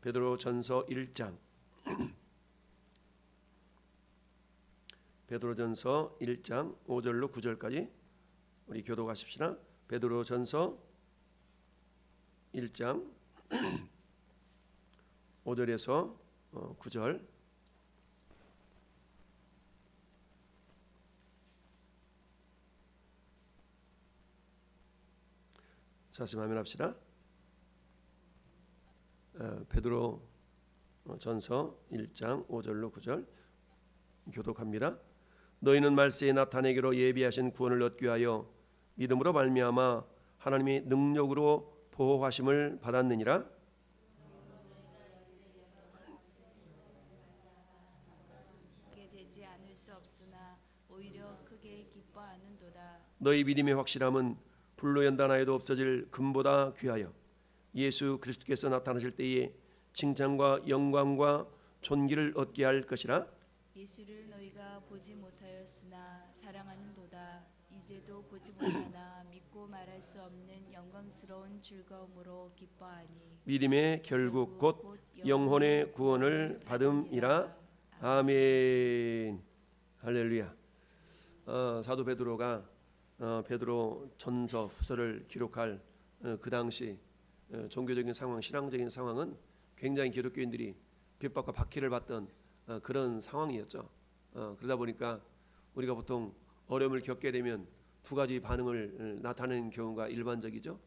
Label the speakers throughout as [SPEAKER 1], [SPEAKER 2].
[SPEAKER 1] 베드로전서 1장 베드로전서 1장 5절로 9절까지 우리 교독하십시다. 베드로전서 1장 5절에서 9절. 다시 말합시다. 베드로 전서 1장 5절로 9절 교독합니다. 너희는 말세에 나타내기로 예비하신 구원을 얻기 위하여 믿음으로 말미암아 하나님의 능력으로 보호하심을 받았느니라.
[SPEAKER 2] 되지 않을 수 없으나 오히려 크게 기뻐하는도다.
[SPEAKER 1] 너희 믿음의 확실함은 불로 연단하여도 없어질 금보다 귀하여 예수 그리스도께서 나타나실 때에 칭찬과 영광과 존귀를 얻게 할 것이라.
[SPEAKER 2] 예수를 너희가 보지 못하였으나 사랑하는도다. 이제도 보지 못하나 믿고 말할 수 없는 영광스러운 즐거움으로 기뻐하니
[SPEAKER 1] 믿음의 결국 곧 영혼의 구원을 받음이라. 아멘. 할렐루야. 사도 베드로가 베드로 전서 후서를 기록할 그 당시 종교적인 상황, 신앙적인 상황은 굉장히 기독교인들이 핍박과 박해를 받던 그런 상황이었죠. 그러다 보니까 우리가 보통 어려움을 겪게 되면 두 가지 반응을 나타내는 경우가 일반적이죠.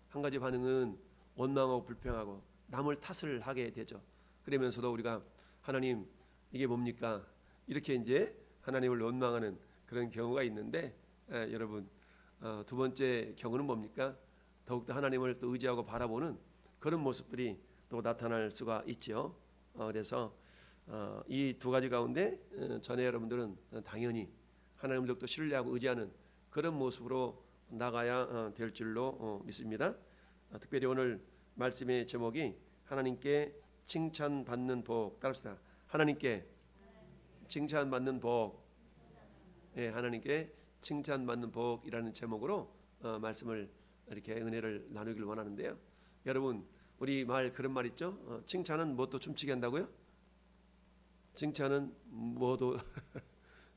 [SPEAKER 1] 한 가지 반응은 원망하고 불평하고 남을 탓을 하게 되죠. 그러면서도 우리가 하나님 이게 뭡니까? 이렇게 이제 하나님을 원망하는 그런 경우가 있는데, 여러분 두 번째 경우는 뭡니까? 더욱더 하나님을 또 의지하고 바라보는 그런 모습들이 또 나타날 수가 있죠. 그래서 이 두 가지 가운데 전에 여러분들은 당연히 하나님을 더욱더 신뢰하고 의지하는 그런 모습으로 나가야 될 줄로 믿습니다. 특별히 오늘 말씀의 제목이 하나님께 칭찬받는 복. 따라합시다. 하나님께 칭찬받는 복. 네, 하나님께 칭찬받는 복이라는 제목으로 말씀을 이렇게 은혜를 나누기를 원하는데요. 여러분 우리 말 그런 말 있죠? 칭찬은 뭣도 춤추게 한다고요? 칭찬은 뭐도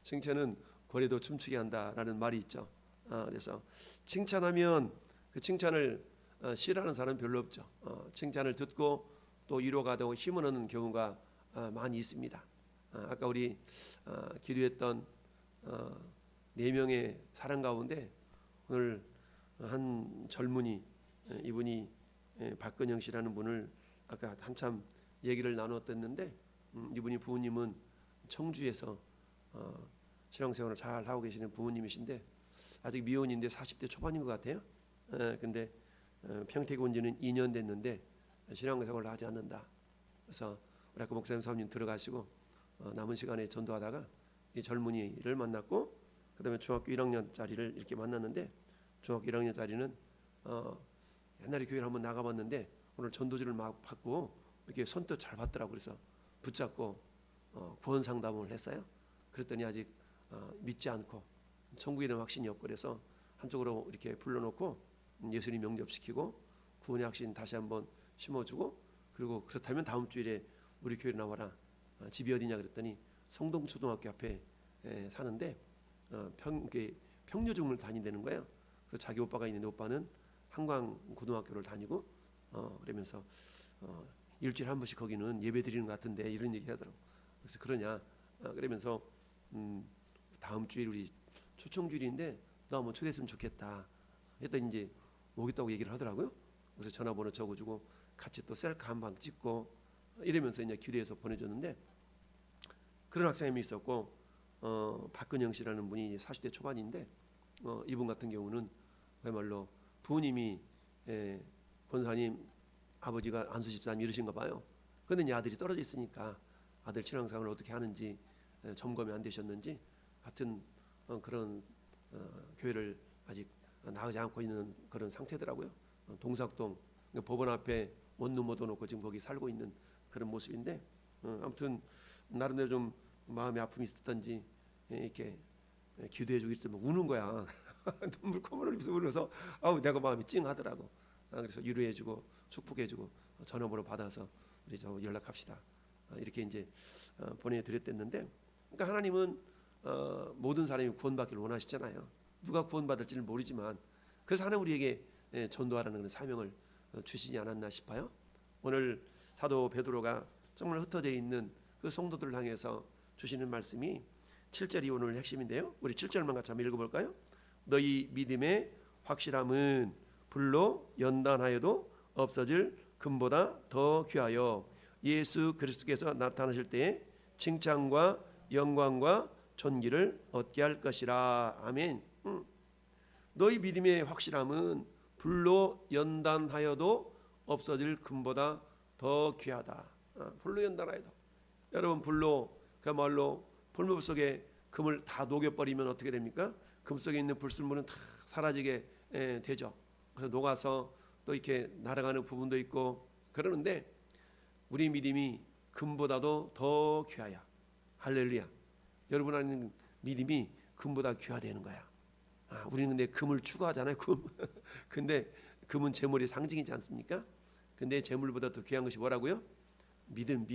[SPEAKER 1] 칭찬은 고래도 춤추게 한다라는 말이 있죠. 그래서 칭찬하면 그 칭찬을 싫어하는 사람은 별로 없죠. 칭찬을 듣고 또 위로가 되고 힘을 얻는 경우가 많이 있습니다. 아까 우리 기도했던 4명의 사람 가운데 오늘 한 젊은이, 이분이 박근영 씨라는 분을 아까 한참 얘기를 나눴었는데, 이분이 부모님은 청주에서 신앙생활을 잘 하고 계시는 부모님이신데 아직 미혼인데 40대 초반인 것 같아요. 근데 평택에 온 지는 2년 됐는데 신앙생활을 하지 않는다. 그래서 우리 아까 목사님 사모님 들어가시고 남은 시간에 전도하다가 이 젊은이를 만났고, 그 다음에 중학교 1학년짜리를 이렇게 만났는데, 중학교 1학년짜리는 옛날에 교회를 한번 나가봤는데 오늘 전도지를 막 받고 이렇게 손도 잘 받더라고. 그래서 붙잡고 구원 상담을 했어요. 그랬더니 아직 믿지 않고 천국에 대한 확신이 없고, 그래서 한쪽으로 이렇게 불러놓고 예수님 영접시키고 구원의 확신 다시 한번 심어주고, 그리고 그렇다면 다음 주일에 우리 교회로 나와라. 집이 어디냐 그랬더니 성동초등학교 앞에 사는데 평여중을 다닌다는 거예요. 그래서 자기 오빠가 있는데 오빠는 한광고등학교를 다니고 그러면서 일주일에 한 번씩 거기는 예배 드리는 것 같은데 이런 얘기 하더라고. 그래서 그러냐 그러면서 다음 주일 우리 초청주일인데 너 한번 초대했으면 좋겠다 했더니 이제 오겠다고 얘기를 하더라고요. 그래서 전화번호 적어주고 같이 또 셀카 한 방 찍고 이러면서 이제 기도해서 보내줬는데, 그런 학생이 있었고 박근영 씨라는 분이 40대 초반인데 이분 같은 경우는 그야말로 부모님이 권사님 아버지가 안수 집사님 이러신가 봐요. 그런데 이제 아들이 떨어져 있으니까 아들 신앙생활을 어떻게 하는지 점검이 안 되셨는지 하여튼 그런 교회를 아직 나가지 않고 있는 그런 상태더라고요. 동삭동 법원 앞에 원룸 얻어놓고 지금 거기 살고 있는 그런 모습인데, 아무튼 나름대로 좀 마음의 아픔이 있었던지 이렇게 기도해주고 있으면 우는 거야. 눈물 콧물을 흘리면서 울어서 내가 마음이 찡하더라고. 그래서 위로해주고 축복해주고 전화번호 받아서 우리 저 연락합시다. 이렇게 이제 보내드렸댔는데, 그러니까 하나님은 모든 사람이 구원받기를 원하시잖아요. 누가 구원받을지는 모르지만 그래서 하나님 우리에게 전도하라는 그런 사명을 주시지 않았나 싶어요. 오늘 사도 베드로가 정말 흩어져 있는 그 성도들을 향해서 주시는 말씀이 7절이 오늘 핵심인데요. 우리 7절만 같이 한번 읽어볼까요? 너희 믿음의 확실함은 불로 연단하여도 없어질 금보다 더 귀하여 예수 그리스도께서 나타나실 때에 칭찬과 영광과 존귀를 얻게 할 것이라. 아멘. 너희 믿음의 확실함은 불로 연단하여도 없어질 금보다 더 귀하다. 불로 연단하여도, 여러분 불로 그야말로 불못 속에 금을 다 녹여버리면 어떻게 됩니까? 금 속에 있는 불순물은 다 사라지게 되죠. 그래서 녹아서 또 이렇게 날아가는 부분도 있고 그러는데, 우리 믿음이 금보다도 더 귀하야. 할렐루야. 여러분 안에 믿음이 금보다 귀하다는 거야. 우리는 근데 금을 추구하잖아요. 금. 근데 금은 재물의 상징이지 않습니까? 근데 재물보다 더 귀한 것이 뭐라고요? 믿음.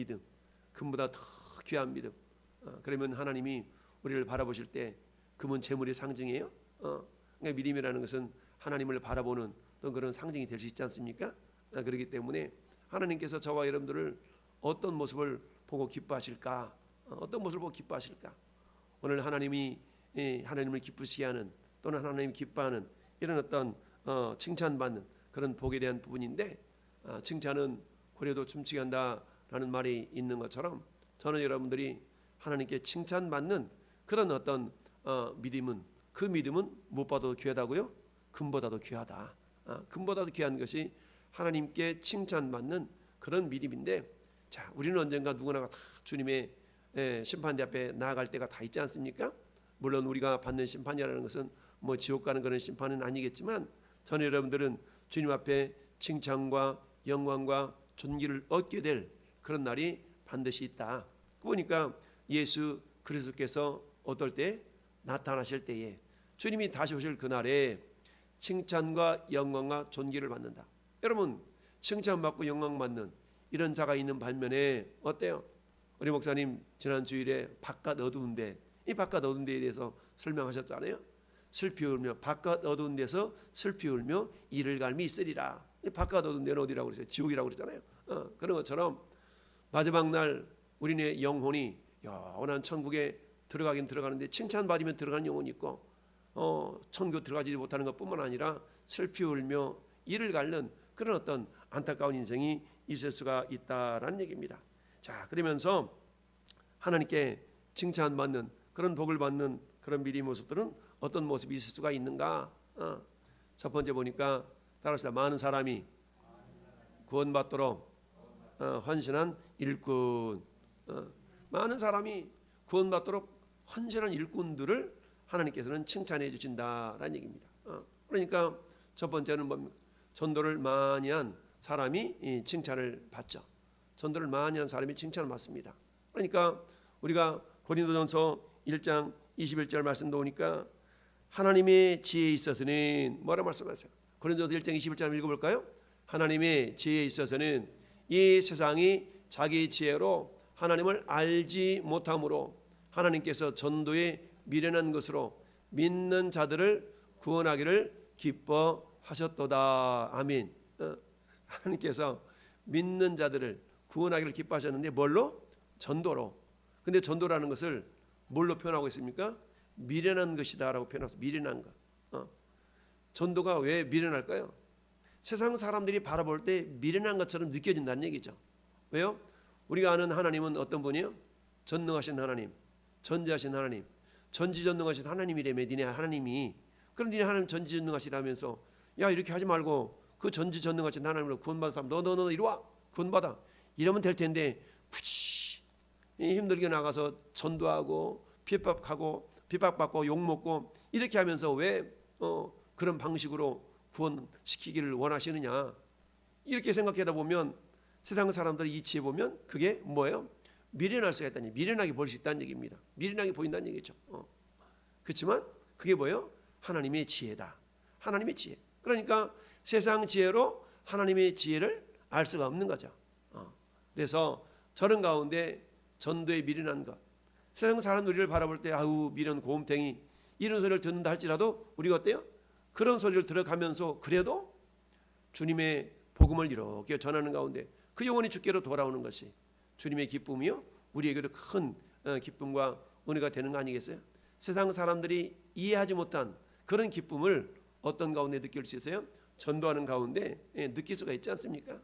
[SPEAKER 1] 금보다 더 귀한 믿음. 그러면 하나님이 우리를 바라보실 때 금은 재물의 상징이에요. 그러니까 믿음이라는 것은 하나님을 바라보는 또 그런 상징이 될 수 있지 않습니까? 그렇기 때문에 하나님께서 저와 여러분들을 어떤 모습을 보고 기뻐하실까? 어떤 모습을 보고 기뻐하실까? 오늘 하나님이 하나님을 기쁘시게 하는, 또는 하나님이 기뻐하는 이런 어떤 칭찬받는 그런 복에 대한 부분인데, 칭찬은 고래도 춤추게 한다라는 말이 있는 것처럼 저는 여러분들이 하나님께 칭찬받는 그런 어떤 믿음은, 그 믿음은 무엇보다도 귀하다고요? 금보다도 귀하다. 금보다도 귀한 것이 하나님께 칭찬받는 그런 믿음인데, 자, 우리는 언젠가 누구나 다 주님의 심판대 앞에 나아갈 때가 다 있지 않습니까? 물론 우리가 받는 심판이라는 것은 뭐 지옥 가는 그런 심판은 아니겠지만, 저는 여러분들은 주님 앞에 칭찬과 영광과 존귀를 얻게 될 그런 날이 반드시 있다. 그러니까 예수 그리스도께서 어떨 때? 나타나실 때에, 주님이 다시 오실 그날에 칭찬과 영광과 존귀를 받는다. 여러분, 칭찬받고 영광받는 이런 자가 있는 반면에 어때요? 우리 목사님 지난 주일에 바깥 어두운데, 이 바깥 어두운 데에 대해서 설명하셨잖아요. 슬피 울며, 바깥 어두운 데서 슬피 울며 이를 갈미 있으리라. 이 바깥 어두운 데는 어디라고 그랬어요? 지옥이라고 그랬잖아요. 그런 것처럼 마지막 날 우리네 영혼이 영원한 천국에 들어가긴 들어가는데, 칭찬받으면 들어가는 영혼이 있고, 천국 들어가지 못하는 것뿐만 아니라 슬피 울며 이를 갈는 그런 어떤 안타까운 인생이 있을 수가 있다라는 얘기입니다. 자, 그러면서 하나님께 칭찬받는 그런 복을 받는 그런 미리 모습들은 어떤 모습이 있을 수가 있는가? 첫 번째 보니까 따라합시다. 많은 사람이 구원받도록 헌신한 일꾼. 많은 사람이 구원받도록 헌신한 일꾼들을 하나님께서는 칭찬해 주신다라는 얘기입니다. 그러니까 첫 번째는 뭡니까? 전도를 많이 한 사람이 칭찬을 받죠. 전도를 많이 한 사람이 칭찬을 받습니다. 그러니까 우리가 고린도전서 1장 21절 말씀도 보니까 하나님의 지혜에 있어서는 뭐라 말씀하세요? 고린도전서 1장 21절 읽어볼까요? 하나님의 지혜에 있어서는 이 세상이 자기 지혜로 하나님을 알지 못함으로 하나님께서 전도에 미련한 것으로 믿는 자들을 구원하기를 기뻐하셨도다. 아멘. 하나님께서 믿는 자들을 구원하기를 기뻐하셨는데 뭘로? 전도로. 근데 전도라는 것을 뭘로 표현하고 있습니까? 미련한 것이다라고 표현해서 미련한 것. 전도가 왜 미련할까요? 세상 사람들이 바라볼 때 미련한 것처럼 느껴진다는 얘기죠. 왜요? 우리가 아는 하나님은 어떤 분이에요? 전능하신 하나님, 전지하신 하나님, 전지전능하신 하나님이라며. 니네 하나님이. 그럼 니네 하나님 전지전능하시다면서 야, 이렇게 하지 말고 그 전지전능하신 하나님으로 구원받은 사람 너 이리 와, 구원받아, 이러면 될 텐데 굳이 힘들게 나가서 전도하고 핍박받고 욕먹고 이렇게 하면서 왜 그런 방식으로 구원시키기를 원하시느냐, 이렇게 생각하다 보면 세상 사람들이 이치해 보면 그게 뭐예요? 미련할 수가 있다니, 미련하게 보일 수 있다는 얘기입니다. 미련하게 보인다는 얘기죠. 그렇지만 그게 뭐예요? 하나님의 지혜다. 하나님의 지혜. 그러니까 세상 지혜로 하나님의 지혜를 알 수가 없는 거죠. 그래서 저런 가운데 전도에 미련한 것, 세상 사람 우리를 바라볼 때 아우 미련 고음탱이 이런 소리를 듣는다 할지라도 우리가 어때요? 그런 소리를 들어가면서 그래도 주님의 복음을 이렇게 전하는 가운데 그 영혼이 주께로 돌아오는 것이 주님의 기쁨이요 우리에게도 큰 기쁨과 은혜가 되는 거 아니겠어요? 세상 사람들이 이해하지 못한 그런 기쁨을 어떤 가운데 느낄 수 있어요? 전도하는 가운데 느낄 수가 있지 않습니까?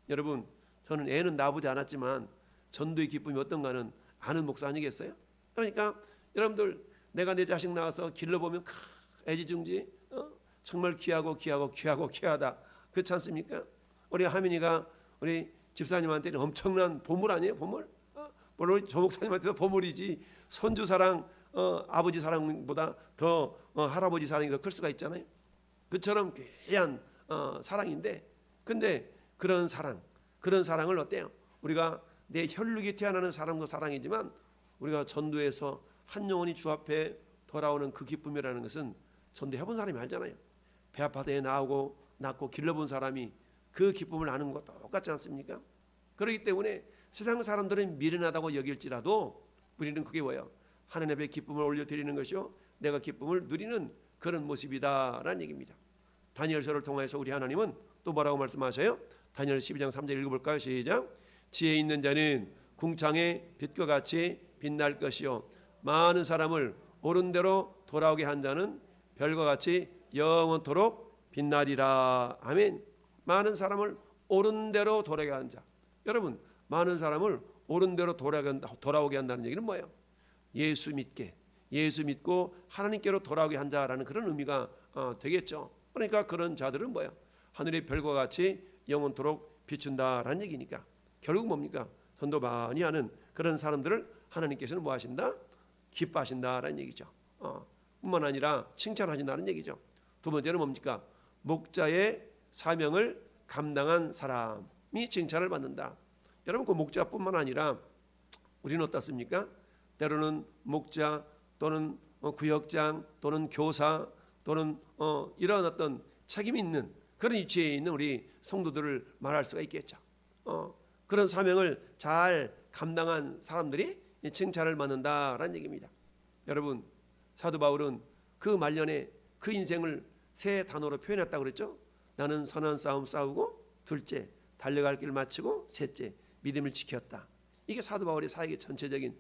[SPEAKER 1] 여러분, 저는 애는 낳아보지 않았지만 전도의 기쁨이 어떤가는 아는 목사 아니겠어요? 그러니까 여러분들 내가 내 자식 낳아서 길러보면 애지중지 정말 귀하다 그렇지 않습니까? 우리 하민이가 우리 집사님한테는 엄청난 보물 아니에요? 보물? 물론 조 목사님한테도 보물이지 손주 사랑 아버지 사랑보다 더 할아버지 사랑이 더 클 수가 있잖아요. 그처럼 귀한 사랑인데 근데 그런 사랑을 어때요? 우리가 내 혈육이 태어나는 사랑도 사랑이지만 우리가 전도해서 한 영혼이 주 앞에 돌아오는 그 기쁨이라는 것은 전도해본 사람이 알잖아요. 배 아파서 애 낳고 길러본 사람이 그 기쁨을 아는 것 똑같지 않습니까? 그렇기 때문에 세상 사람들은 미련하다고 여길지라도 우리는 그게 뭐예요? 하나님 앞에 기쁨을 올려드리는 것이요 내가 기쁨을 누리는 그런 모습이다라는 얘기입니다. 다니엘서를 통해서 우리 하나님은 또 뭐라고 말씀하셔요? 다니엘 12장 3절 읽어볼까요? 시작. 지혜 있는 자는 궁창의 빛과 같이 빛날 것이요 많은 사람을 옳은 대로 돌아오게 한 자는 별과 같이 영원토록 빛나리라. 아멘. 많은 사람을 옳은 대로 돌아오게 한 자. 여러분, 많은 사람을 옳은 대로 돌아오게 한다는 얘기는 뭐예요? 예수 믿고 하나님께로 돌아오게 한 자라는 그런 의미가 되겠죠. 그러니까 그런 자들은 뭐예요? 하늘의 별과 같이 영원토록 비춘다라는 얘기니까 결국 뭡니까? 전도 많이 하는 그런 사람들을 하나님께서는 뭐 하신다? 기뻐하신다라는 얘기죠. 뿐만 아니라 칭찬하신다는 얘기죠. 두 번째는 뭡니까? 목자의 사명을 감당한 사람이 칭찬을 받는다. 여러분 그 목자뿐만 아니라 우리는 어떻습니까? 때로는 목자 또는 구역장 또는 교사 또는 이런 어떤 책임 있는 그런 위치에 있는 우리 성도들을 말할 수가 있겠죠. 그런 사명을 잘 감당한 사람들이 칭찬을 받는다라는 얘기입니다. 여러분 사도 바울은 그 말년에 그 인생을 세 단어로 표현했다고 그랬죠. 나는 선한 싸움 싸우고 둘째 달려갈 길 마치고 셋째 믿음을 지켰다. 이게 사도 바울의 사역의 전체적인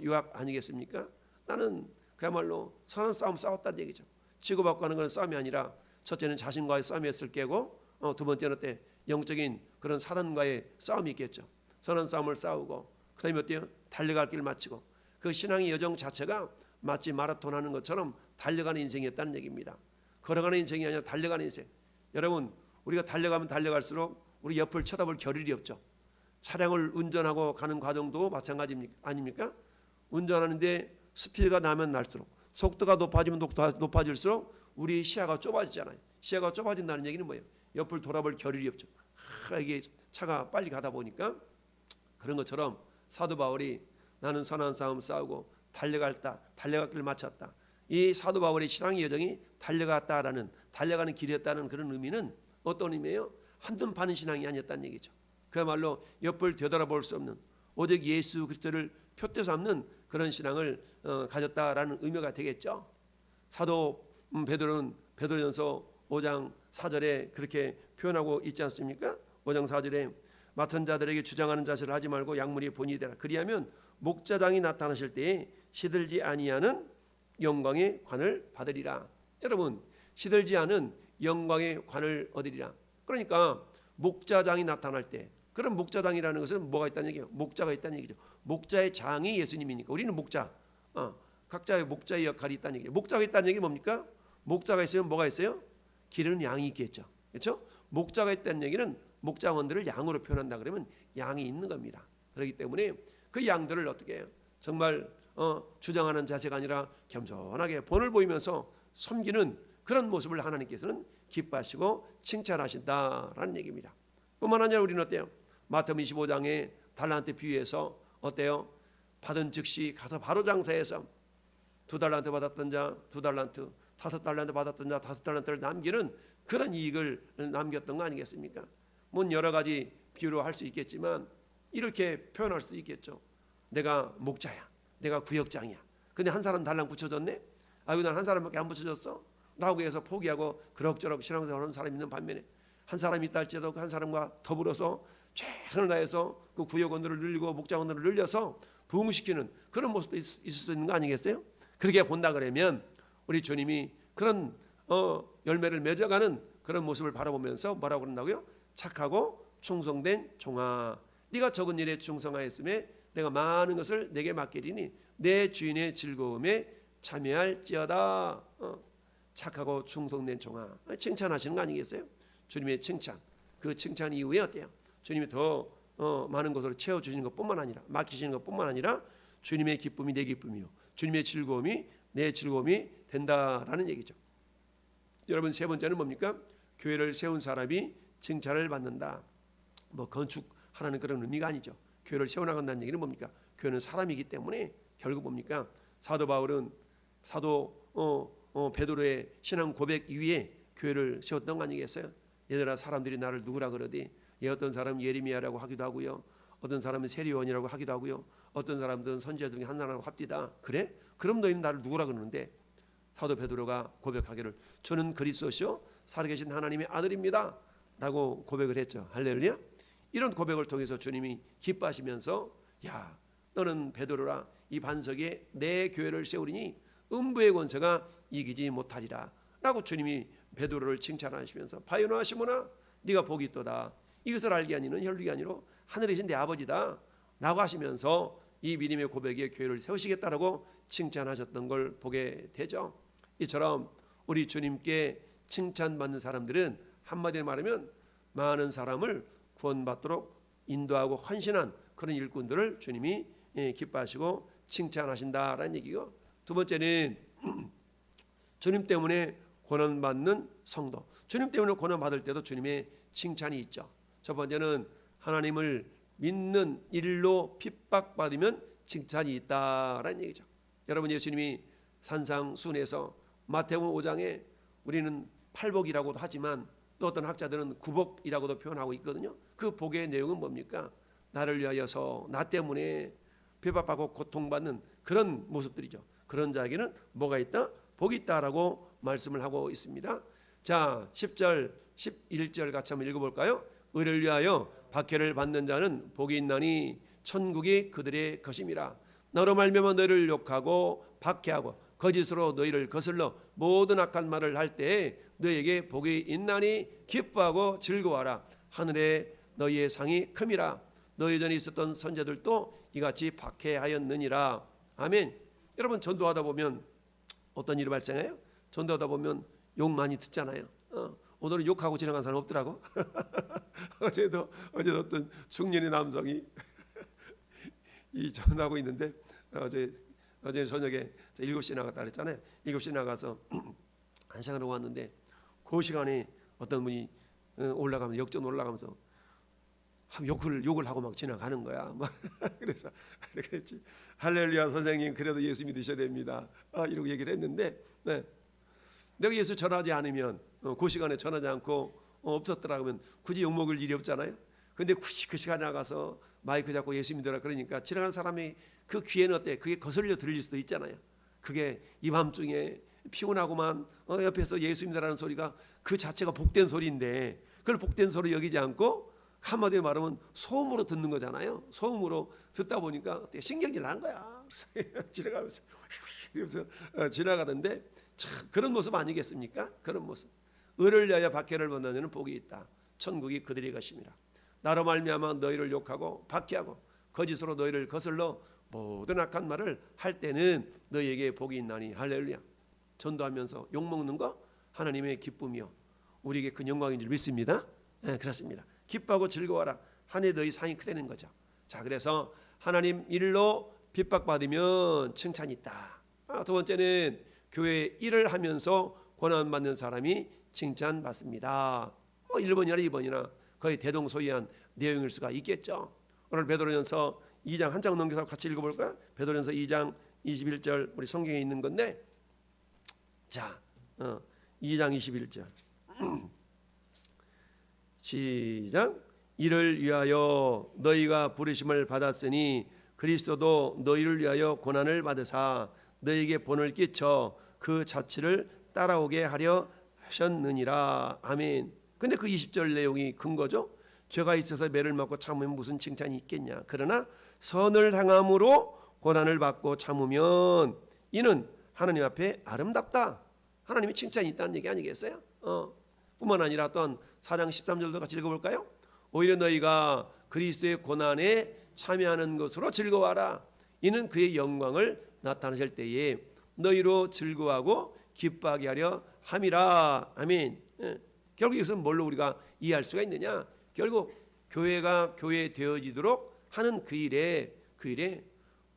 [SPEAKER 1] 요약 아니겠습니까? 나는 그야말로 선한 싸움 싸웠다는 얘기죠. 치고받고 하는 그런 싸움이 아니라 첫째는 자신과의 싸움이었을 게고 두 번째는 어때? 영적인 그런 사단과의 싸움이 있겠죠. 선한 싸움을 싸우고 그 다음에 어때요? 달려갈 길 마치고 그 신앙의 여정 자체가 마치 마라톤 하는 것처럼 달려가는 인생이었다는 얘기입니다. 걸어가는 인생이 아니라 달려가는 인생. 여러분 우리가 달려가면 달려갈수록 우리 옆을 쳐다볼 겨를이 없죠. 차량을 운전하고 가는 과정도 마찬가지 아닙니까? 운전하는데 스피드가 나면 날수록 속도가 높아지면 높아질수록 우리 시야가 좁아지잖아요. 시야가 좁아진다는 얘기는 뭐예요? 옆을 돌아볼 겨를이 없죠. 이게 차가 빨리 가다 보니까 그런 것처럼 사도 바울이 나는 선한 싸움 싸우고 달려갈 길 마쳤다. 이 사도 바울의 신앙의 여정이 달려가는 길이었다는 그런 의미는 어떤 의미예요? 한눈 파는 신앙이 아니었다는 얘기죠. 그야말로 옆을 되돌아볼 수 없는 오직 예수 그리스도를 표대 삼는 그런 신앙을 가졌다라는 의미가 되겠죠. 사도 베드로는 베드로전서 5장 4절에 그렇게 표현하고 있지 않습니까? 5장 4절에 맡은 자들에게 주장하는 자세를 하지 말고 약물이 본이 되라. 그리하면 목자장이 나타나실 때에 시들지 아니하는 영광의 관을 받으리라. 여러분 시들지 않은 영광의 관을 얻으리라. 그러니까 목자장이 나타날 때 그런 목자장이라는 것은 뭐가 있다는 얘기예요? 목자가 있다는 얘기죠. 목자의 장이 예수님이니까 우리는 목자 각자의 목자의 역할이 있다는 얘기예요. 목자가 있다는 얘기 뭡니까? 목자가 있으면 뭐가 있어요? 기르는 양이 있겠죠. 그렇죠? 목자가 있다는 얘기는 목자원들을 양으로 표현한다 그러면 양이 있는 겁니다. 그렇기 때문에 그 양들을 어떻게 해요? 정말 주장하는 자세가 아니라 겸손하게 본을 보이면서 섬기는 그런 모습을 하나님께서는 기뻐하시고 칭찬하신다라는 얘기입니다. 뿐만 아니라 우리는 어때요? 마태복음 25장의 달란트 비유에서 어때요? 받은 즉시 가서 바로 장사해서 2달란트 받았던 자 2달란트, 5달란트 받았던 자 5달란트를 남기는 그런 이익을 남겼던 거 아니겠습니까? 뭐 여러 가지 비유로 할 수 있겠지만 이렇게 표현할 수도 있겠죠. 내가 목자야, 내가 구역장이야. 근데 한 사람 달랑 붙여줬네. 아유, 난 한 사람밖에 안 붙여줬어 라고 해서 포기하고 그럭저럭 신앙생활하는 사람이 있는 반면에, 한 사람이 있다 할지라도 그 한 사람과 더불어서 최선을 다해서 그 구역원들을 늘리고 목자원들을 늘려서 부흥시키는 그런 모습도 있을 수 있는 거 아니겠어요? 그렇게 본다 그러면 우리 주님이 그런 열매를 맺어가는 그런 모습을 바라보면서 뭐라고 그런다고요? 착하고 충성된 종아, 네가 적은 일에 충성하였음에 내가 많은 것을 내게 맡기리니 내 주인의 즐거움에 참여할지어다. 착하고 충성된 종아, 칭찬하시는 거 아니겠어요? 주님의 칭찬, 그 칭찬 이후에 어때요? 주님이 더 많은 것으로 채워주시는 것뿐만 아니라, 맡기시는 것뿐만 아니라 주님의 기쁨이 내 기쁨이요 주님의 즐거움이 내 즐거움이 된다라는 얘기죠. 여러분, 세 번째는 뭡니까? 교회를 세운 사람이 칭찬을 받는다. 뭐 건축하라는 그런 의미가 아니죠. 교회를 세워나간다는 얘기는 뭡니까? 교회는 사람이기 때문에 결국 뭡니까? 사도 바울은 사도 베드로의 신앙 고백 이후에 교회를 세웠던 거 아니겠어요? 얘들아, 사람들이 나를 누구라 그러디? 어떤 사람은 예레미야라고 하기도 하고요, 어떤 사람은 세리원이라고 하기도 하고요, 어떤 사람들은 선지자 중에 하나라고 합디다. 그래? 그럼 너희는 나를 누구라 그러는데? 사도 베드로가 고백하기를 저는 그리스도시요 살아계신 하나님의 아들입니다 라고 고백을 했죠. 할렐루야. 이런 고백을 통해서 주님이 기뻐하시면서, 야, 너는 베드로라, 이 반석에 내 교회를 세우리니 음부의 권세가 이기지 못하리라 라고 주님이 베드로를 칭찬하시면서, 바요나 시몬아, 네가 복이 있도다. 이것을 알게 하니는 혈육이 아니로 하늘에 계신 내 아버지다 라고 하시면서 이 믿음의 고백에 교회를 세우시겠다라고 칭찬하셨던 걸 보게 되죠. 이처럼 우리 주님께 칭찬받는 사람들은 한마디로 말하면 많은 사람을 구원받도록 인도하고 헌신한 그런 일꾼들을 주님이 기뻐하시고 칭찬하신다라는 얘기고, 두 번째는 주님 때문에 고난받는 성도, 주님 때문에 고난받을 때도 주님의 칭찬이 있죠. 첫 번째는 하나님을 믿는 일로 핍박받으면 칭찬이 있다라는 얘기죠. 여러분, 예수님이 산상순에서 마태복음 5장에 우리는 팔복이라고도 하지만 또 어떤 학자들은 구복이라고도 표현하고 있거든요. 그 복의 내용은 뭡니까? 나를 위하여서 나 때문에 핍박받고 고통받는 그런 모습들이죠. 그런 자에게는 뭐가 있다? 복이 있다라고 말씀을 하고 있습니다. 자, 10절 11절 같이 한번 읽어볼까요? 의를 위하여 박해를 받는 자는 복이 있나니 천국이 그들의 것임이라. 너로 말미암아 너희를 욕하고 박해하고 거짓으로 너희를 거슬러 모든 악한 말을 할 때에 너희에게 복이 있나니 기뻐하고 즐거워하라. 하늘에 너희의 상이 큼이라. 너희 전에 있었던 선자들도 이같이 박해하였느니라. 아멘. 여러분, 전도하다 보면 어떤 일이 발생해요? 전도하다 보면 욕 많이 듣잖아요. 오늘은 욕하고 지나간 사람 없더라고. 어제도 어떤 중년의 남성이 이 전하고 있는데 어제 저녁에 7시에 나갔다 그랬잖아요. 7시에 나가서 1시간을 왔는데 그 시간에 어떤 분이 올라가면서 역전 올라가면서 욕을 하고 막 지나가는 거야. 그래서 그랬지. 할렐루야 선생님, 그래도 예수 믿으셔야 됩니다. 이러고 얘기를 했는데, 네. 내가 예수 전하지 않으면 그 시간에 전하지 않고 없었더라 그러면 굳이 욕먹을 일이 없잖아요. 근데 굳이 그 시간에 나가서 마이크 잡고 예수 믿으라 그러니까 지나가는 사람이 그 귀에는 어때? 그게 거슬려 들릴 수도 있잖아요. 그게 이 밤중에 피곤하고만 옆에서 예수 믿으라는 소리가 그 자체가 복된 소리인데 그걸 복된 소리 여기지 않고 한마디로 말하면 소음으로 듣는 거잖아요. 소음으로 듣다 보니까 신경질 나는 거야. 지나가면서 이러면서 지나가던데 참 그런 모습 아니겠습니까? 그런 모습. 의를 위하여 박해를 받는 자는 복이 있다. 천국이 그들의 것임이라. 나로 말미암아 너희를 욕하고 박해하고 거짓으로 너희를 거슬러 모든 악한 말을 할 때는 너희에게 복이 있나니. 할렐루야. 전도하면서 욕먹는 거 하나님의 기쁨이요 우리에게 큰 영광인 줄 믿습니다. 네, 그렇습니다. 기뻐하고 즐거워라. 하늘에 너희 상이 크다는 거죠. 자, 그래서 하나님 일로 핍박받으면 칭찬이 있다. 두 번째는 교회 일을 하면서 고난받는 사람이 칭찬받습니다. 1번이나 2번이나 거의 대동소이한 내용일 수가 있겠죠. 오늘 베드로전서 2장 한 장 넘겨서 같이 읽어볼까요? 베드로전서 2장 21절 우리 성경에 있는 건데, 자, 2장 21절 시작. 이를 위하여 너희가 부르심을 받았으니 그리스도도 너희를 위하여 고난을 받으사 너희에게 본을 끼쳐 그 자취를 따라오게 하려 하셨느니라. 아멘. 근데 그 20절 내용이 근거죠. 죄가 있어서 매를 맞고 참으면 무슨 칭찬이 있겠냐. 그러나 선을 행함으로 고난을 받고 참으면 이는 하나님 앞에 아름답다. 하나님이 칭찬이 있다는 얘기 아니겠어요? 뿐만 아니라 또한 4장 13절도 같이 읽어볼까요? 오히려 너희가 그리스도의 고난에 참여하는 것으로 즐거워하라. 이는 그의 영광을 나타내실 때에 너희로 즐거워하고 기뻐하게 하려 함이라. 아멘. 결국 이것은 뭘로 우리가 이해할 수가 있느냐? 결국 교회가 교회 되어지도록 하는 그 일에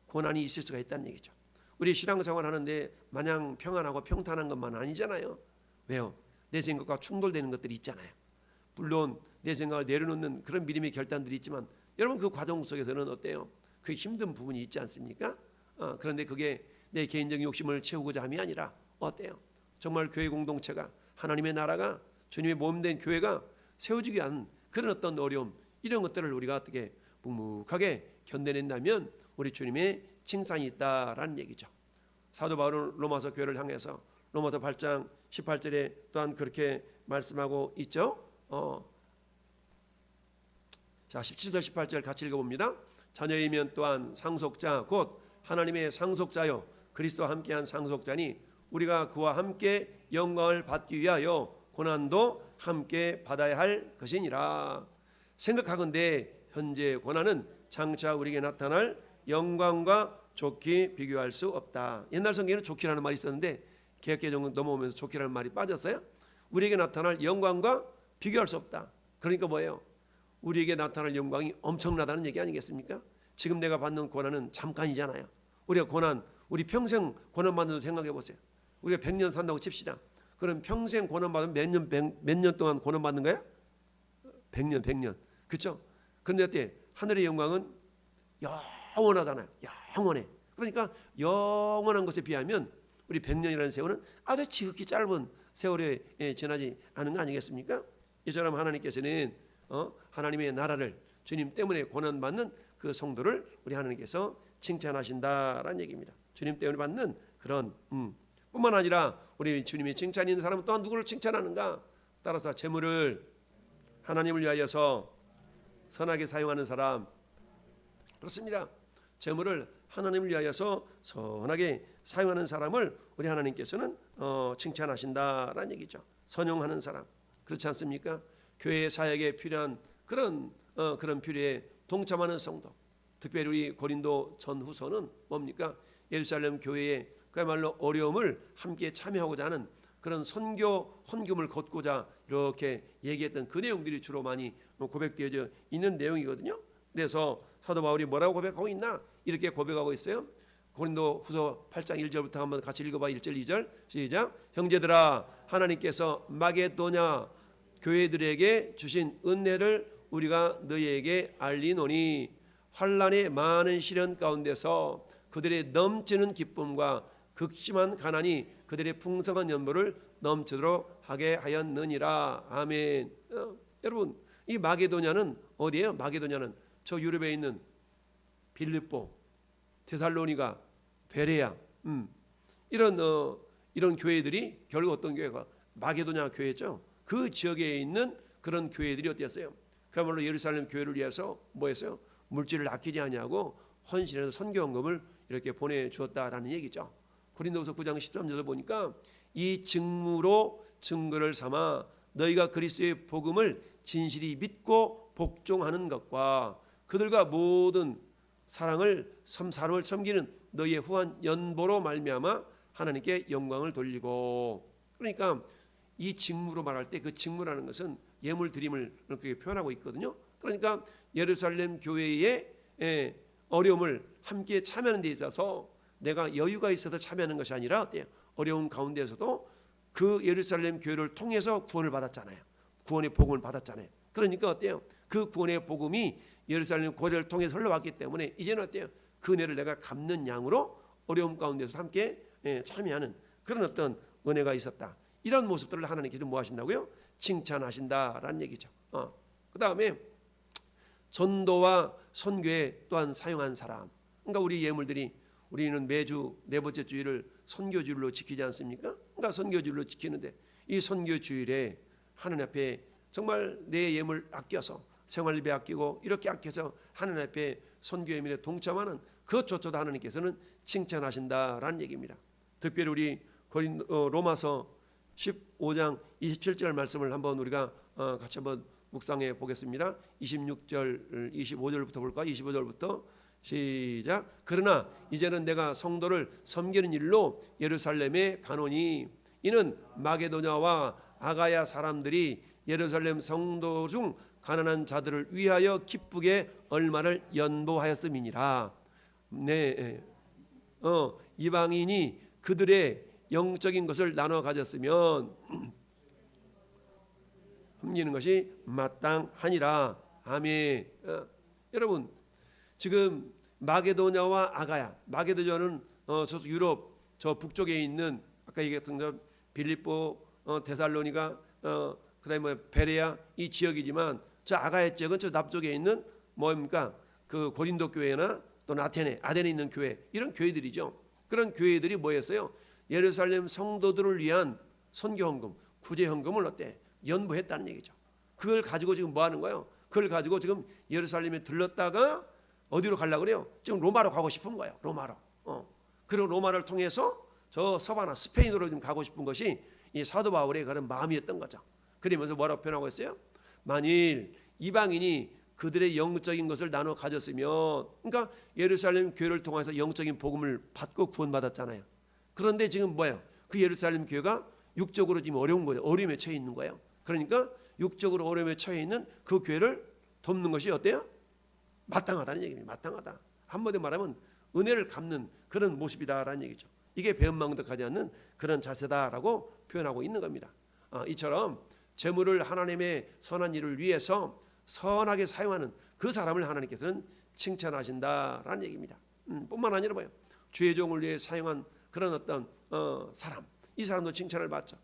[SPEAKER 1] 고난이 있을 수가 있다는 얘기죠. 우리 신앙생활 하는데 마냥 평안하고 평탄한 것만 아니잖아요. 왜요? 내 생각과 충돌되는 것들이 있잖아요. 물론 내 생각을 내려놓는 그런 믿음의 결단들이 있지만 여러분 그 과정 속에서는 어때요? 그 힘든 부분이 있지 않습니까? 그런데 그게 내 개인적인 욕심을 채우고자 함이 아니라 어때요? 정말 교회 공동체가 하나님의 나라가 주님의 몸된 교회가 세워지기 위한 그런 어떤 어려움 이런 것들을 우리가 어떻게 묵묵하게 견뎌낸다면 우리 주님의 칭찬이 있다라는 얘기죠. 사도 바울은 로마서 교회를 향해서 로마서 8장 18절에 또한 그렇게 말씀하고 있죠. 자 17절 18절 같이 읽어봅니다. 자녀이면 또한 상속자 곧 하나님의 상속자요 그리스도와 함께한 상속자니 우리가 그와 함께 영광을 받기 위하여 고난도 함께 받아야 할 것이니라. 생각하건대 현재 고난은 장차 우리에게 나타날 영광과 좋게 비교할 수 없다. 옛날 성경에는 좋기라는 말이 있었는데 개혁개정 넘어오면서 좋기라는 말이 빠졌어요. 우리에게 나타날 영광과 비교할 수 없다. 그러니까 뭐예요? 우리에게 나타날 영광이 엄청나다는 얘기 아니겠습니까? 지금 내가 받는 고난은 잠깐이잖아요. 우리가 우리 평생 고난 받는 거 생각해 보세요. 우리가 100년 산다고 칩시다. 그럼 평생 고난 받으면 몇 년 동안 고난 받는 거야? 100년. 그렇죠? 그런데 어때? 하늘의 영광은 영원하잖아요. 영원해. 그러니까 영원한 것에 비하면 우리 100년이라는 세월은 아주 지극히 짧은 세월에 지나지 않은 거 아니겠습니까? 이처럼 하나님께서는 하나님의 나라를 주님 때문에 고난받는 그 성도를 우리 하나님께서 칭찬하신다라는 얘기입니다. 주님 때문에 받는 그런 뿐만 아니라 우리 주님의 칭찬이 있는 사람은 또한 누구를 칭찬하는가? 따라서 재물을 하나님을 위하여서 선하게 사용하는 사람, 그렇습니다. 재물을 하나님을 위하여서 선하게 사용하는 사람을 우리 하나님께서는 칭찬하신다라는 얘기죠. 선용하는 사람, 그렇지 않습니까? 교회 사역에 필요한 그런 필요에 동참하는 성도, 특별히 우리 고린도 전후서는 뭡니까? 예루살렘 교회에 그야말로 어려움을 함께 참여하고자 하는 그런 선교 헌금을 걷고자 이렇게 얘기했던 그 내용들이 주로 많이 고백되어져 있는 내용이거든요. 그래서 사도 바울이 뭐라고 고백하고 있나? 이렇게 고백하고 있어요. 고린도 후서 8장 1절부터 한번 같이 읽어봐. 1절 2절 시작. 형제들아 하나님께서 마게도냐 교회들에게 주신 은혜를 우리가 너희에게 알리노니 환난의 많은 시련 가운데서 그들의 넘치는 기쁨과 극심한 가난이 그들의 풍성한 연보를 넘치도록 하게 하였느니라. 아멘. 여러분 이 마게도냐는 어디예요? 마게도냐는 저 유럽에 있는 빌립보, 데살로니가, 베레아 이런 교회들이 결국 어떤 교회가 마게도냐 교회죠. 그 지역에 있는 그런 교회들이 어땠어요? 그야말로 예루살렘 교회를 위해서 뭐했어요? 물질을 아끼지 아니하고 헌신해서 선교헌금을 이렇게 보내주었다라는 얘기죠. 고린도후서 9장 13절을 보니까 이 증무로 증거를 삼아 너희가 그리스도의 복음을 진실이 믿고 복종하는 것과 그들과 모든 사람을 섬기는 너희의 후한 연보로 말미암아 하나님께 영광을 돌리고. 그러니까 이 직무로 말할 때 그 직무라는 것은 예물 드림을 그렇게 표현하고 있거든요. 그러니까 예루살렘 교회의 어려움을 함께 참여하는 데 있어서 내가 여유가 있어서 참여하는 것이 아니라 어때요? 어려운 가운데에서도 그 예루살렘 교회를 통해서 구원을 받았잖아요. 구원의 복음을 받았잖아요. 그러니까 어때요? 그 구원의 복음이 예루살렘 교회를 통해서 흘러왔기 때문에 이제는 어때요? 그 은혜를 내가 갚는 양으로 어려움 가운데서 함께 참여하는 그런 어떤 은혜가 있었다. 이런 모습들을 하나님께서 뭐 하신다고요? 칭찬하신다라는 얘기죠. 그 다음에 전도와 선교에 또한 사용한 사람. 그러니까 우리 예물들이 우리는 매주 네 번째 주일을 선교주일로 지키지 않습니까? 그러니까 선교주일로 지키는데 이 선교주일에 하나님 앞에 정말 내 예물 아껴서 생활비 아끼고 이렇게 아껴서 하나님 앞에 선교 예물에 동참하는 그것조차도 하나님께서는 칭찬하신다라는 얘기입니다. 특별히 우리 로마서 15장 27절 말씀을 한번 우리가 같이 한번 묵상해 보겠습니다. 26절 25절부터 볼까? 25절부터 시작. 그러나 이제는 내가 성도를 섬기는 일로 예루살렘에 가노니 이는 마게도냐와 아가야 사람들이 예루살렘 성도 중 가난한 자들을 위하여 기쁘게 얼마를 연보하였음이니라. 네, 이방인이 그들의 영적인 것을 나눠 가졌으면 섬기는 것이 마땅하니라. 아멘. 여러분 지금 마게도냐와 아가야, 마게도냐는 저쪽 유럽 저 북쪽에 있는 아까 얘기했던 빌립보, 데살로니가, 그다음에 베레아 이 지역이지만 저 아가야 지역은 저 남쪽에 있는 뭡니까? 그 고린도 교회나 또는 아테네 있는 교회 이런 교회들이죠. 그런 교회들이 뭐였어요? 예루살렘 성도들을 위한 선교헌금, 구제헌금을 어때? 연부했다는 얘기죠. 그걸 가지고 지금 뭐 하는 거예요? 그걸 가지고 지금 예루살렘에 들렀다가 어디로 가려고 그래요? 지금 로마로 가고 싶은 거예요. 로마로. 그리고 로마를 통해서 저 서바나 스페인으로 지금 가고 싶은 것이 이 사도 바울의 그런 마음이었던 거죠. 그러면서 뭐라고 표현하고 있어요? 만일 이방인이 그들의 영적인 것을 나눠 가졌으면, 그러니까 예루살렘 교회를 통해서 영적인 복음을 받고 구원받았잖아요. 그런데 지금 뭐예요? 그 예루살렘 교회가 육적으로 지금 어려운 거예요. 어려움에 처해 있는 거예요. 그러니까 육적으로 어려움에 처해 있는 그 교회를 돕는 것이 어때요? 마땅하다는 얘기입니다. 마땅하다. 한마디로 말하면 은혜를 갚는 그런 모습이다라는 얘기죠. 이게 배은망덕하지 않는 그런 자세다라고 표현하고 있는 겁니다. 이처럼 재물을 하나님의 선한 일을 위해서 선하게 사용하는 그 사람을 하나님께서는 칭찬하신다라는 얘기입니다. 뿐만 아니라 뭐예요? 주의 종을 위해 사용한 그런 어떤 사람, 이 사람도 칭찬을 받죠.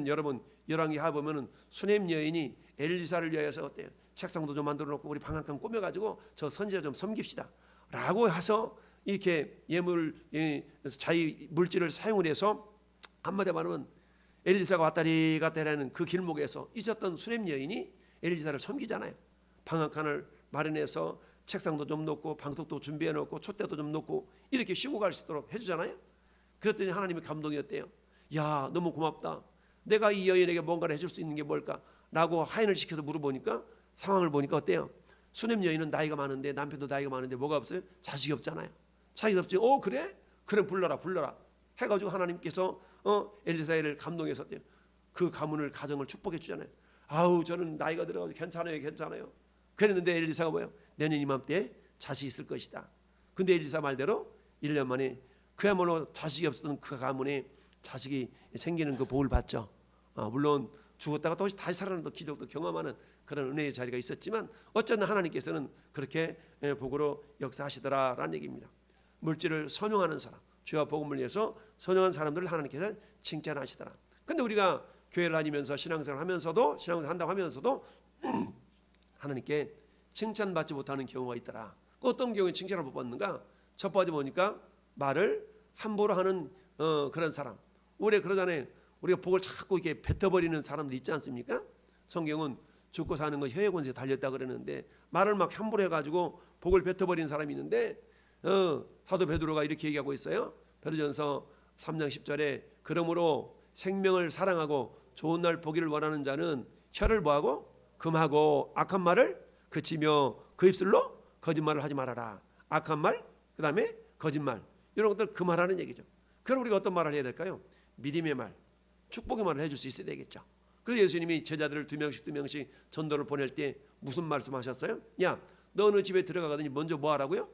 [SPEAKER 1] 여러분 열왕기하 보면은 수넴 여인이 엘리사를 위하여서 어때요? 책상도 좀 만들어 놓고 우리 방 한 칸 꾸며가지고 저 선지자 좀 섬깁시다 라고 해서 이렇게 예물 자기 물질을 사용을 해서 한마디로 말하면 엘리사가 왔다리 갔다리 하는 그 길목에서 있었던 수넴 여인이 엘리사를 섬기잖아요. 방 한 칸을 마련해서 책상도 좀 놓고 방석도 준비해 놓고 촛대도 좀 놓고 이렇게 쉬고 갈 수 있도록 해주잖아요. 그랬더니 하나님의 감동이었대요. 야, 너무 고맙다. 내가 이 여인에게 뭔가를 해줄 수 있는 게 뭘까? 라고 하인을 시켜서 물어보니까 상황을 보니까 어때요? 수넴 여인은 나이가 많은데 남편도 나이가 많은데 뭐가 없어요? 자식이 없잖아요. 자식이 없지. 그래? 그래 불러라 해가지고 하나님께서 엘리사를 감동해서 어때요? 그 가문을 가정을 축복해 주잖아요. 아우 저는 나이가 들어가지고 괜찮아요. 그랬는데 엘리사가 뭐예요? 내년 이맘때 자식이 있을 것이다. 근데 엘리사 말대로 1년 만에 그야말로 자식이 없었던 그 가문에 자식이 생기는 그 복을 받죠. 물론 죽었다가 또 다시 살아나는 기적도 경험하는 그런 은혜의 자리가 있었지만 어쨌든 하나님께서는 그렇게 복으로 역사하시더라라는 얘기입니다. 물질을 선용하는 사람, 주와 복음을 위해서 선용한 사람들을 하나님께서 칭찬하시더라. 근데 우리가 교회를 다니면서 신앙생활 한다고 하면서도 하나님께 칭찬받지 못하는 경우가 있더라. 어떤 경우에 칭찬을 못 받는가? 첫 번째 보니까 말을 함부로 하는 그런 사람. 우리 그러잖아요. 우리가 복을 자꾸 이렇게 뱉어버리는 사람들 있지 않습니까? 성경은 죽고 사는 거 혀의 권세에 달렸다 그러는데 말을 막 함부로 해가지고 복을 뱉어버리는 사람이 있는데 사도 베드로가 이렇게 얘기하고 있어요. 베드로전서 3장 10절에 그러므로 생명을 사랑하고 좋은 날 보기를 원하는 자는 혀를 뭐하고? 금하고 악한 말을 그치며 그 입술로 거짓말을 하지 말아라. 악한 말, 그 다음에 거짓말 이런 것들 금하라는 얘기죠. 그럼 우리가 어떤 말을 해야 될까요? 믿음의 말, 축복의 말을 해줄 수 있어야 되겠죠. 그래서 예수님이 제자들을 두 명씩 전도를 보낼 때 무슨 말씀하셨어요? 야, 너 어느 집에 들어가거든요. 먼저 뭐 하라고요?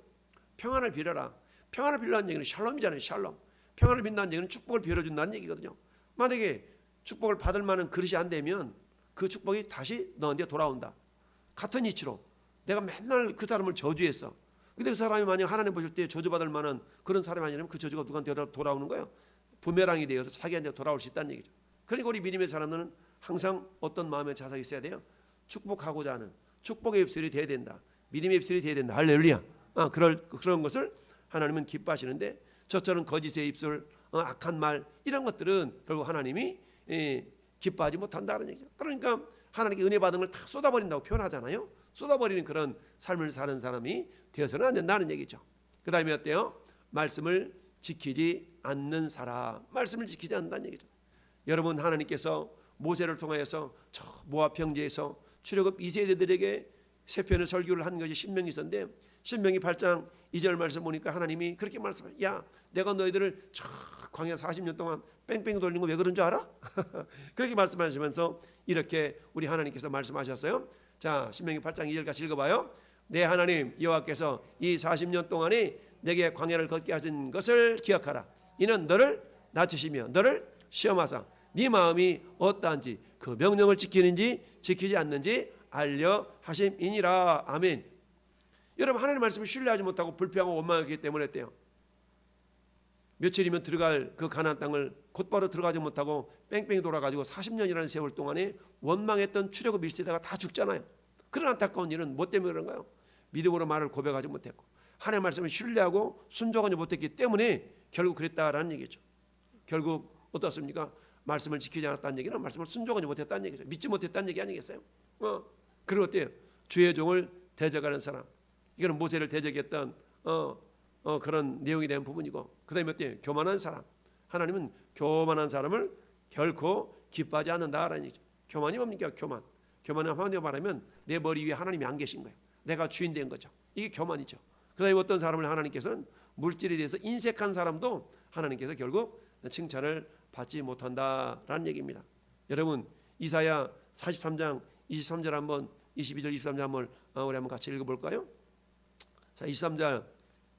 [SPEAKER 1] 평안을 빌어라. 평안을 빌라는 얘기는 샬롬이잖아요. 샬롬. 평안을 빈다는 얘기는 축복을 빌어준다는 얘기거든요. 만약에 축복을 받을 만한 그릇이 안 되면 그 축복이 다시 너한테 돌아온다. 같은 이치로 내가 맨날 그 사람을 저주했어. 근데 그 사람이 만약 하나님 보실 때 저주받을 만한 그런 사람이 아니라면 그 저주가 누구한테 돌아오는 거예요? 부메랑이 되어서 자기한테 돌아올 수 있다는 얘기죠. 그러니까 우리 믿음의 사람들은 항상 어떤 마음의 자세가 있어야 돼요? 축복하고자 하는 축복의 입술이 돼야 된다. 믿음의 입술이 되어야 된다. 할렐루야. 그런 것을 하나님은 기뻐하시는데 저처럼 거짓의 입술, 악한 말 이런 것들은 결국 하나님이 기뻐하지 못한다는 얘기죠. 그러니까 하나님께 은혜 받은 걸 다 쏟아버린다고 표현하잖아요. 쏟아버리는 그런 삶을 사는 사람이 되어서는 안 된다는 얘기죠. 그 다음에 어때요? 말씀을 지키지 않는 사람, 말씀을 지키지 않는다는 얘기죠. 여러분, 하나님께서 모세를 통하여서 저 모압 평지에서 출애굽 2세대들에게 세 편의 설교를 한 것이 신명기 있었는데, 신명기 8장 2절 말씀 보니까 하나님이 그렇게 말씀해요. 야, 내가 너희들을 저 광야 40년 동안 뺑뺑 돌린 거 왜 그런 줄 알아? 그렇게 말씀하시면서 이렇게 우리 하나님께서 말씀하셨어요. 자, 신명기 8장 2절 같이 읽어봐요. 내 하나님 여호와께서 이 40년 동안에 내게 광야를 걷게 하신 것을 기억하라. 이는 너를 낮추시며 너를 시험하사 네 마음이 어떠한지 그 명령을 지키는지 지키지 않는지 알려 하심이니라. 아멘. 여러분, 하나님 말씀을 신뢰하지 못하고 불평하고 원망하기 때문에 어때요? 며칠이면 들어갈 그 가나안 땅을 곧바로 들어가지 못하고 뺑뺑이 돌아가지고 40년이라는 세월 동안에 원망했던 출애굽 1세대가 다 죽잖아요. 그런 안타까운 일은 뭐 때문에 그런가요? 믿음으로 말을 고백하지 못했고 하나님의 말씀을 신뢰하고 순종하지 못했기 때문에 결국 그랬다라는 얘기죠. 결국 어떻습니까? 말씀을 지키지 않았다는 얘기는 말씀을 순종하지 못했다는 얘기죠. 믿지 못했다는 얘기 아니겠어요? 그리고 어때요? 주의 종을 대적하는 사람, 이거는 모세를 대적했던 그런 내용이 된 부분이고, 그 다음에 어때요? 교만한 사람, 하나님은 교만한 사람을 결코 기뻐하지 않는다라는 얘기죠. 교만이 뭡니까? 교만은 한마디로 말하면 내 머리 위에 하나님이 안 계신 거예요. 내가 주인 된 거죠. 이게 교만이죠. 그 다음에 어떤 사람을 하나님께서는 물질에 대해서 인색한 사람도 하나님께서 결국 칭찬을 받지 못한다라는 얘기입니다. 여러분, 이사야 43장 23절 한번 22절 23절 한번 우리 한번 같이 읽어볼까요? 자, 23절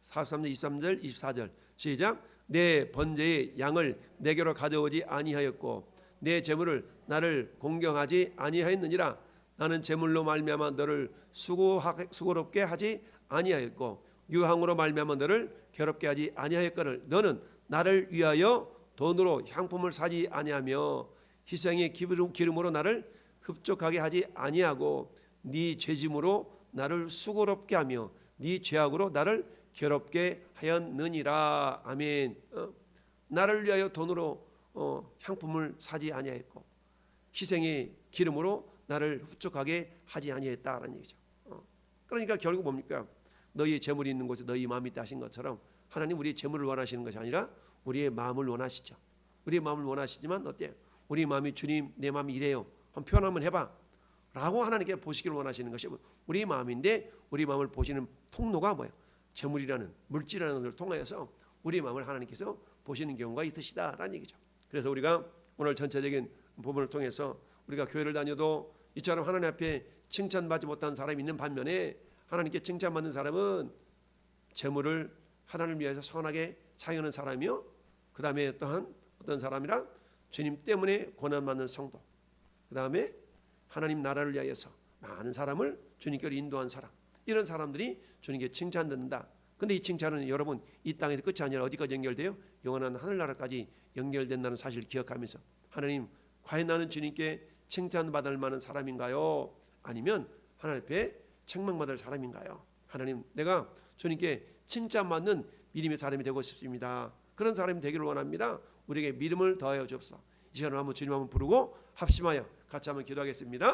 [SPEAKER 1] 43절 23절 24절 시작. 내 번제의 양을 내게로 가져오지 아니하였고 내 제물을 나를 공경하지 아니하였느니라. 나는 제물로 말미암아 너를 수고롭게 하지 아니하였고 유황으로 말미암아 너를 괴롭게 하지 아니하였거늘 너는 나를 위하여 돈으로 향품을 사지 아니하며 희생의 기름으로 나를 흡족하게 하지 아니하고 네 죄짐으로 나를 수고롭게 하며 네 죄악으로 나를 괴롭게 하였느니라. 아멘. 나를 위하여 돈으로 향품을 사지 아니하였고 희생의 기름으로 나를 흡족하게 하지 아니했다라는 얘기죠. 그러니까 결국 뭡니까? 너희 재물이 있는 곳에 너희 마음이 있다 하신 것처럼 하나님 우리의 재물을 원하시는 것이 아니라 우리의 마음을 원하시죠. 우리의 마음을 원하시지만 어때요? 우리 마음이 주님 내 마음이 이래요. 한번 표현 한번 해봐 라고 하나님께 보시기를 원하시는 것이 우리 마음인데, 우리 마음을 보시는 통로가 뭐예요? 재물이라는 물질이라는 것을 통하여서 우리 마음을 하나님께서 보시는 경우가 있으시다라는 얘기죠. 그래서 우리가 오늘 전체적인 부분을 통해서 우리가 교회를 다녀도 이처럼 하나님 앞에 칭찬받지 못한 사람이 있는 반면에 하나님께 칭찬받는 사람은 재물을 하나님을 위해서 선하게 사용하는 사람이요, 그 다음에 또한 어떤 사람이라 주님 때문에 고난받는 성도, 그 다음에 하나님 나라를 위하여서 많은 사람을 주님께로 인도한 사람, 이런 사람들이 주님께 칭찬받는다. 근데 이 칭찬은 여러분 이 땅에서 끝이 아니라 어디까지 연결돼요? 영원한 하늘나라까지 연결된다는 사실을 기억하면서 하나님, 과연 나는 주님께 칭찬받을 만한 사람인가요? 아니면 하나님 앞에 책망받을 사람인가요? 하나님, 내가 주님께 칭찬받는 믿음의 사람이 되고 싶습니다. 그런 사람이 되기를 원합니다. 우리에게 믿음을 더하여 주옵소서. 이 시간에 한번 주님 한번 부르고 합심하여 같이 한번 기도하겠습니다.